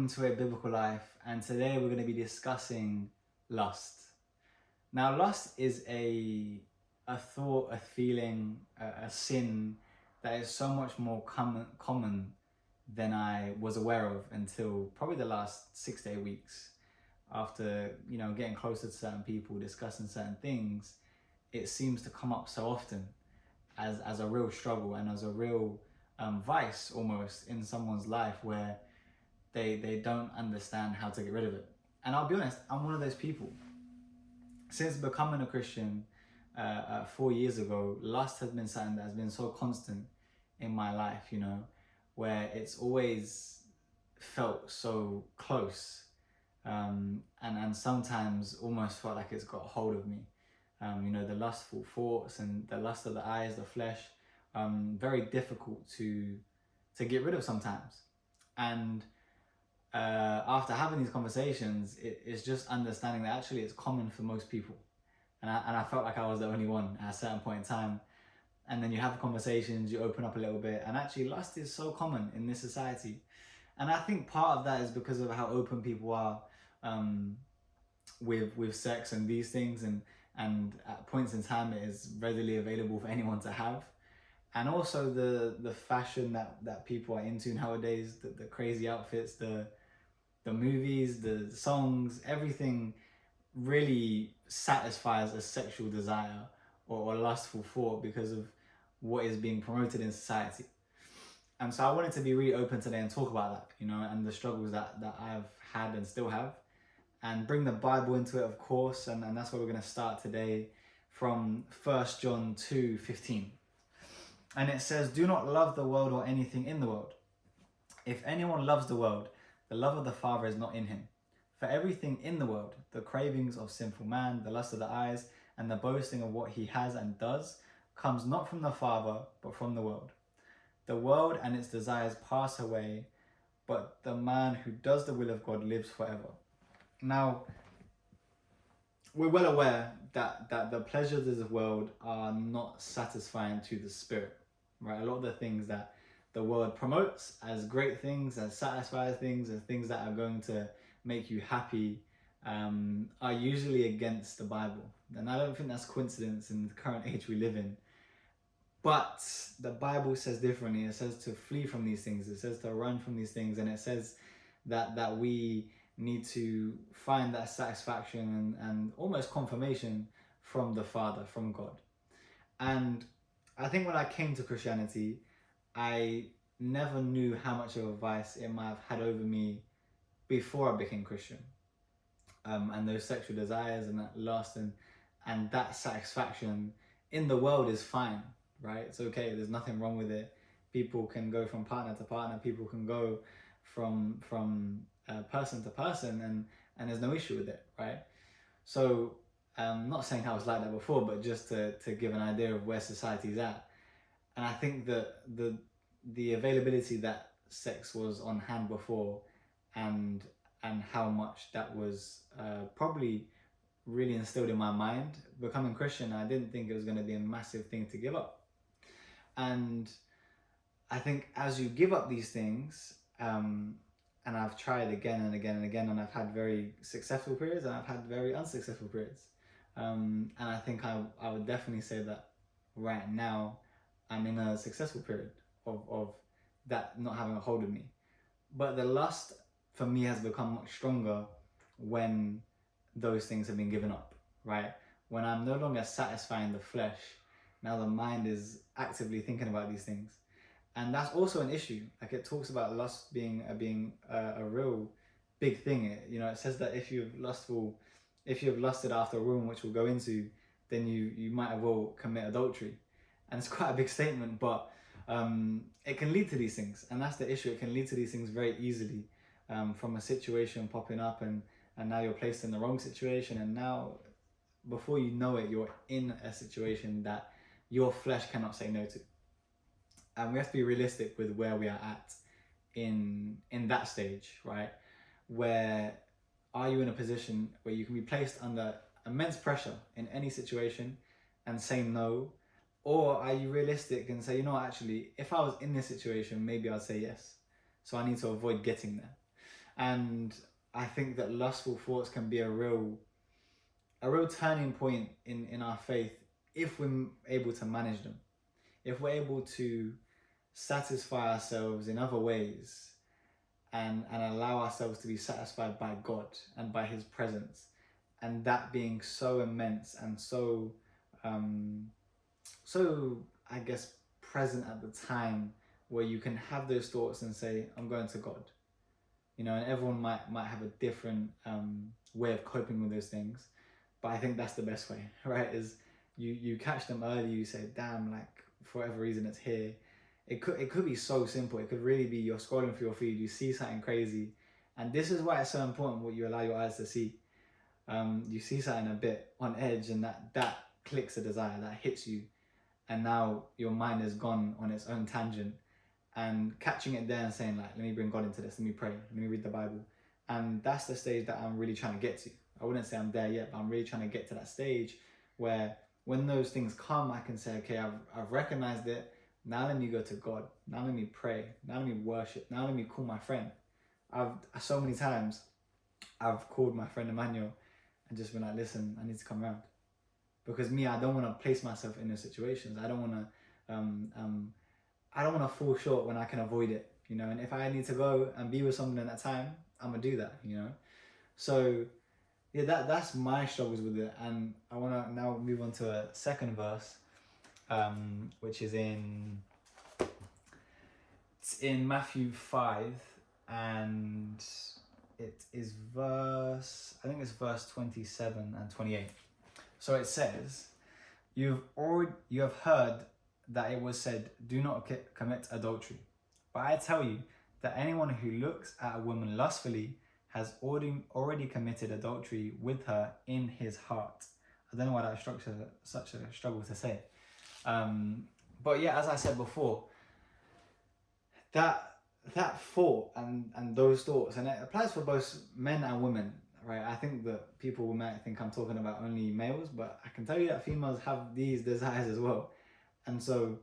to A Biblical Life, and today we're going to be discussing lust. Now, lust is a thought, a feeling, a sin that is so much more common than I was aware of until probably the last 6 to 8 weeks. After getting closer to certain people, discussing certain things, it seems to come up so often as a real struggle and as a real vice almost in someone's life where they don't understand how to get rid of it. And I'll be honest, I'm one of those people. Since becoming a Christian 4 years ago, lust has been something that has been so constant in my life, where it's always felt so close, and sometimes almost felt like it's got hold of me. The lustful thoughts and the lust of the eyes, the flesh, very difficult to get rid of sometimes. And after having these conversations, it's just understanding that actually it's common for most people. And I felt like I was the only one at a certain point in time. And then you have conversations, you open up a little bit, and actually lust is so common in this society. And I think part of that is because of how open people are with sex and these things, and at points in time it is readily available for anyone to have. And also the fashion that people are into nowadays, the crazy outfits, the movies, the songs, everything really satisfies a sexual desire or a lustful thought because of what is being promoted in society. And so I wanted to be really open today and talk about that, and the struggles that I've had and still have, and bring the Bible into it, of course, and that's where we're going to start today from 1 John 2:15. And it says, "Do not love the world or anything in the world. If anyone loves the world, the love of the Father is not in him. For everything in the world, the cravings of sinful man, the lust of the eyes, and the boasting of what he has and does, comes not from the Father, but from the world. The world and its desires pass away, but the man who does the will of God lives forever." Now, we're well aware that the pleasures of the world are not satisfying to the spirit, right? A lot of the things that the world promotes as great things, as satisfying things, as things that are going to make you happy, are usually against the Bible. And I don't think that's coincidence in the current age we live in. But the Bible says differently. It says to flee from these things. It says to run from these things. And it says that we need to find that satisfaction and almost confirmation from the Father, from God. And I think when I came to Christianity, I never knew how much of a vice it might have had over me before I became Christian. And those sexual desires and that lust and that satisfaction in the world is fine, right? It's okay. There's nothing wrong with it. People can go from partner to partner. People can go from person to person, and there's no issue with it, right? So not saying I was like that before, but just to give an idea of where society's at. And I think that the availability that sex was on hand before, and how much that was probably really instilled in my mind. Becoming Christian, I didn't think it was going to be a massive thing to give up. And I think as you give up these things, and I've tried again and again and again, and I've had very successful periods and I've had very unsuccessful periods. And I think I would definitely say that right now I'm in a successful period of that not having a hold of me. But the lust for me has become much stronger when those things have been given up, right? When I'm no longer satisfying the flesh, now the mind is actively thinking about these things. And that's also an issue. Like, it talks about lust being a real big thing. It says that if you have lusted after a woman, which we'll go into, then you might as well commit adultery. And it's quite a big statement, but it can lead to these things. And that's the issue. It can lead to these things very easily, from a situation popping up, and now you're placed in the wrong situation. And now, before you know it, you're in a situation that your flesh cannot say no to. And we have to be realistic with where we are at in that stage, right? Where are you in a position where you can be placed under immense pressure in any situation and say no? Or are you realistic and say, actually, if I was in this situation, maybe I'd say yes. So I need to avoid getting there. And I think that lustful thoughts can be a real turning point in our faith if we're able to manage them. If we're able to satisfy ourselves in other ways and allow ourselves to be satisfied by God and by His presence, and that being so immense and so I guess present at the time, where you can have those thoughts and say, I'm going to God. You know, and everyone might have a different way of coping with those things, but I think that's the best way, right? Is you catch them early, you say, damn, like for whatever reason it's here. It could be so simple. It could really be you're scrolling through your feed, you see something crazy, and this is why it's so important what you allow your eyes to see. You see something a bit on edge, and that clicks a desire, that hits you, and now your mind has gone on its own tangent, and catching it there and saying, like, let me bring God into this, let me pray, let me read the Bible. And that's the stage that I'm really trying to get to. I wouldn't say I'm there yet, but I'm really trying to get to that stage where when those things come, I can say, okay, I've recognized it. Now let me go to God. Now let me pray. Now let me worship. Now let me call my friend. So many times I've called my friend Emmanuel and just been like, listen, I need to come around. Because me, I don't want to place myself in those situations. I don't want to fall short when I can avoid it, you know. And if I need to go and be with someone in that time, I'm gonna do that, you know. So yeah, that's my struggles with it. And I want to now move on to a second verse, which is in Matthew 5, and it is verse 27 and 28. So it says, you have heard that it was said, do not commit adultery. But I tell you that anyone who looks at a woman lustfully has already committed adultery with her in his heart. I don't know why that's such a struggle to say. But yeah, as I said before, that thought and those thoughts, and it applies for both men and women, right? I think that people might think I'm talking about only males, but I can tell you that females have these desires as well. And so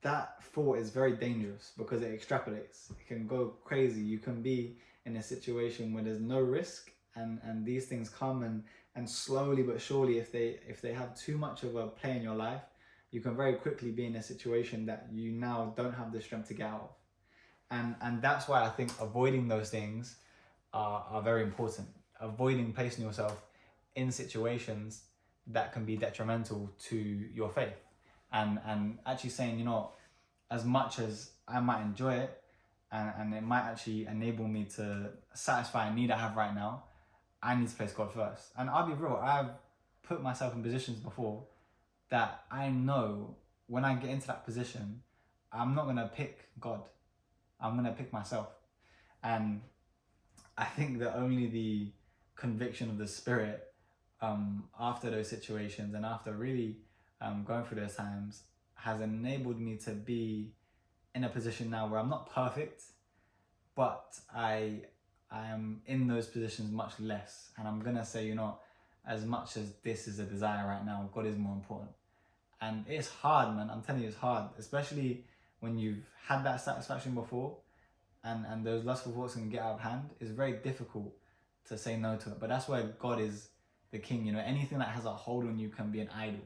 that thought is very dangerous because it extrapolates. It can go crazy. You can be in a situation where there's no risk, and these things come and slowly but surely, if they have too much of a play in your life, you can very quickly be in a situation that you now don't have the strength to get out of. And that's why I think avoiding those things are very important. Avoiding placing yourself in situations that can be detrimental to your faith. And actually saying, you know, as much as I might enjoy it, and it might actually enable me to satisfy a need I have right now, I need to place God first. And I'll be real, I've put myself in positions before that I know when I get into that position, I'm not gonna pick God, I'm gonna pick myself. And I think that only the conviction of the Spirit after those situations and after really going through those times has enabled me to be in a position now where I'm not perfect, but I am in those positions much less. And I'm gonna say, you know, as much as this is a desire right now, God is more important. And it's hard, man. I'm telling you, it's hard, especially when you've had that satisfaction before, and those lustful thoughts can get out of hand. It's very difficult to say no to it. But that's where God is the king. You know, anything that has a hold on you can be an idol.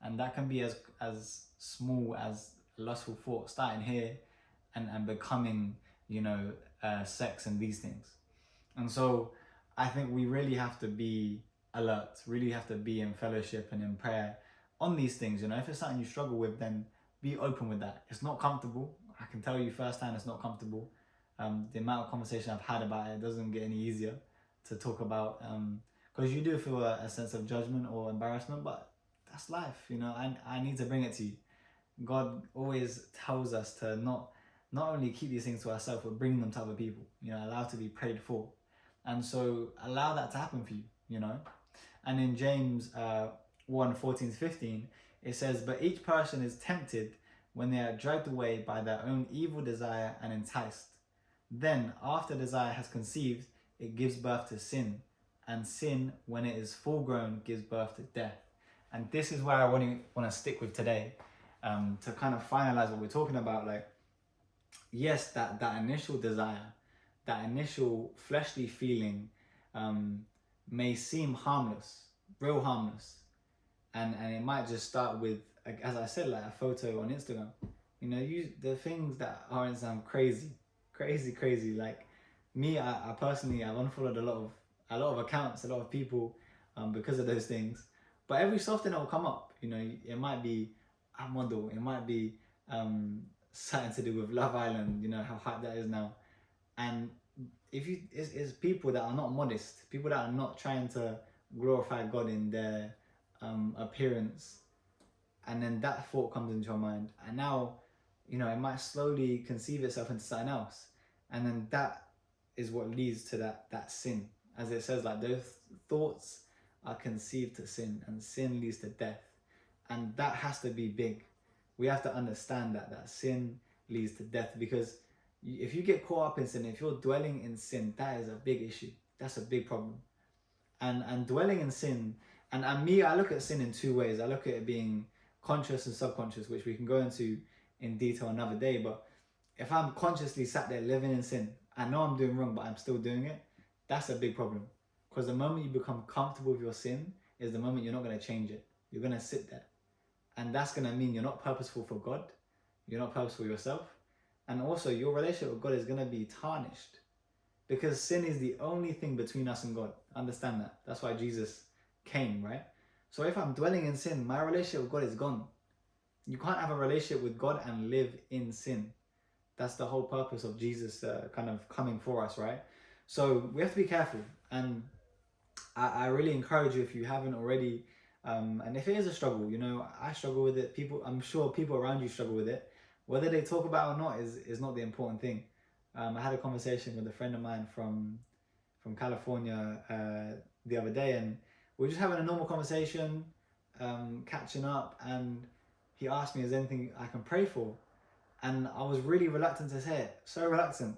And that can be as small as a lustful thought starting here and becoming, you know, sex and these things. And so I think we really have to be alert, really have to be in fellowship and in prayer on these things. You know, if it's something you struggle with, then be open with that. It's not comfortable. I can tell you firsthand, it's not comfortable. The amount of conversation I've had about it doesn't get any easier to talk about, because you do feel a sense of judgment or embarrassment, but that's life, you know. I need to bring it to you. God always tells us to not only keep these things to ourselves, but bring them to other people, you know, allow to be prayed for. And so allow that to happen for you, you know. And in James 1:14-15, it says, but each person is tempted when they are dragged away by their own evil desire and enticed. Then, after desire has conceived, it gives birth to sin. And sin, when it is full grown, gives birth to death. And this is where I want to stick with today, to kind of finalize what we're talking about. Like, yes, that initial desire, that initial fleshly feeling may seem harmless, real harmless, and it might just start with, as I said, like a photo on Instagram. You know, the things that are on Instagram crazy. Like me, I personally, I've unfollowed a lot of accounts, a lot of people, because of those things. But every so often it will come up. You know, it might be a model, it might be something to do with Love Island. You know how hype that is now, and if you, it's people that are not modest, people that are not trying to glorify God in their appearance, and then that thought comes into your mind, and now, you know, it might slowly conceive itself into something else, and then that is what leads to that sin. As it says, like, those thoughts are conceived to sin, and sin leads to death, and that has to be big. We have to understand that sin leads to death, because if you get caught up in sin, if you're dwelling in sin, that is a big issue. That's a big problem. And dwelling in sin, and me, I look at sin in two ways. I look at it being conscious and subconscious, which we can go into in detail another day. But if I'm consciously sat there living in sin, I know I'm doing wrong, but I'm still doing it, that's a big problem. Because the moment you become comfortable with your sin is the moment you're not going to change it. You're going to sit there. And that's going to mean you're not purposeful for God. You're not purposeful for yourself. And also, your relationship with God is going to be tarnished. Because sin is the only thing between us and God. Understand that. That's why Jesus came, right? So if I'm dwelling in sin, my relationship with God is gone. You can't have a relationship with God and live in sin. That's the whole purpose of Jesus kind of coming for us, right? So we have to be careful. And I really encourage you, if you haven't already, and if it is a struggle, you know, I struggle with it. I'm sure people around you struggle with it. Whether they talk about it or not is not the important thing. I had a conversation with a friend of mine from California the other day, and we were just having a normal conversation, catching up, and he asked me, is there anything I can pray for? And I was really reluctant to say it, so reluctant.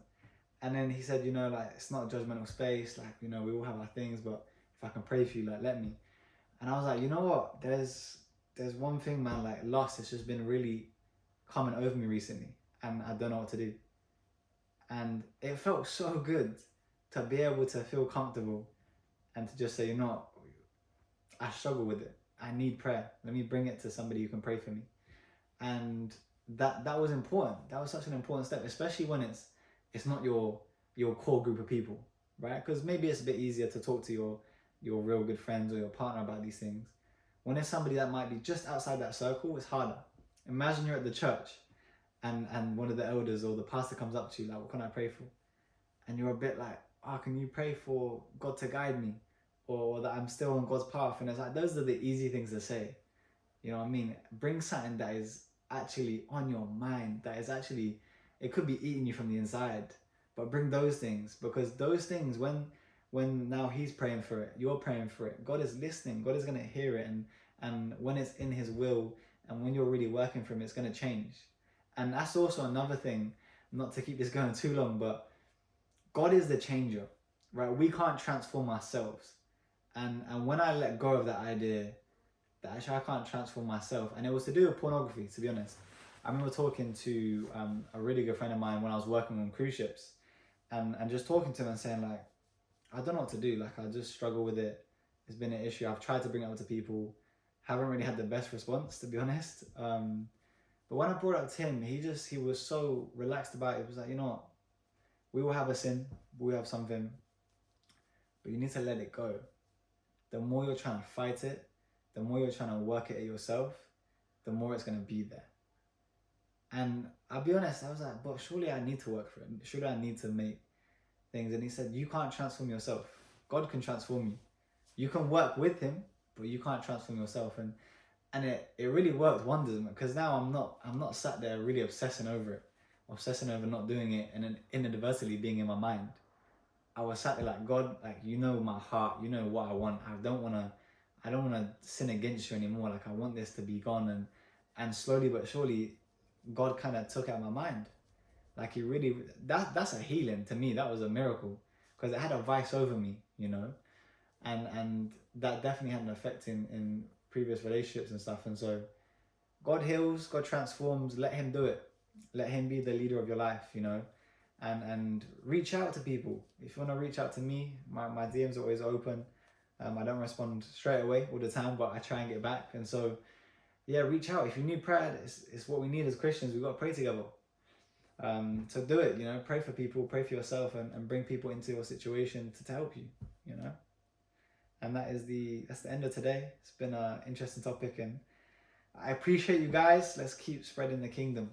And then he said, you know, like, it's not a judgmental space, like, you know, we all have our things, but if I can pray for you, like, let me. And I was like, you know what, there's one thing, man, like, lust has just been really coming over me recently, and I don't know what to do. And it felt so good to be able to feel comfortable and to just say, you know, I struggle with it. I need prayer. Let me bring it to somebody who can pray for me. And that was important. That was such an important step, especially when it's not your core group of people, right? Because maybe it's a bit easier to talk to your real good friends or your partner about these things. When it's somebody that might be just outside that circle, it's harder. Imagine you're at the church and one of the elders or the pastor comes up to you like, what can I pray for? And you're a bit like, can you pray for God to guide me? Or that I'm still on God's path? And it's like, those are the easy things to say. You know what I mean? Bring something that is actually on your mind, that is actually, it could be eating you from the inside. But bring those things, because those things, when now he's praying for it, you're praying for it, God is listening, God is going to hear it. And when it's in his will, and when you're really working for him, it's going to change. And that's also another thing, not to keep this going too long, but God is the changer, right? We can't transform ourselves. And when I let go of that idea that actually I can't transform myself, and it was to do with pornography, to be honest. I remember talking to a really good friend of mine when I was working on cruise ships, and just talking to him and saying, like, I don't know what to do. Like, I just struggle with it. It's been an issue. I've tried to bring it up to people. Haven't really had the best response, to be honest. But when I brought it up to him, he was so relaxed about it. He was like, you know what? We will have a sin. We have something. But you need to let it go. The more you're trying to fight it, the more you're trying to work it yourself, the more it's going to be there. And I'll be honest, I was like, but surely I need to work for it. Surely I need to make things. And he said, you can't transform yourself. God can transform you. You can work with him, but you can't transform yourself. And it really worked wonders, because now I'm not sat there really obsessing over not doing it, and then inadvertently being in my mind. I was sat there like, God, like, you know my heart, you know what I want. I don't want to sin against you anymore. Like, I want this to be gone. And slowly but surely, God kind of took out my mind. Like, he really, that's a healing to me. That was a miracle, because it had a vice over me, you know, and that definitely had an effect in previous relationships and stuff. And so God heals, God transforms. Let him do it. Let him be the leader of your life, you know. and reach out to people. If you want to reach out to me, my DMs are always open. I don't respond straight away all the time, but I try and get back. And so, yeah, reach out. If you need prayer, it's what we need as Christians. We've got to pray together. So do it, pray for people, pray for yourself, and bring people into your situation to help you, And that's the end of today. It's been an interesting topic, and I appreciate you guys. Let's keep spreading the kingdom.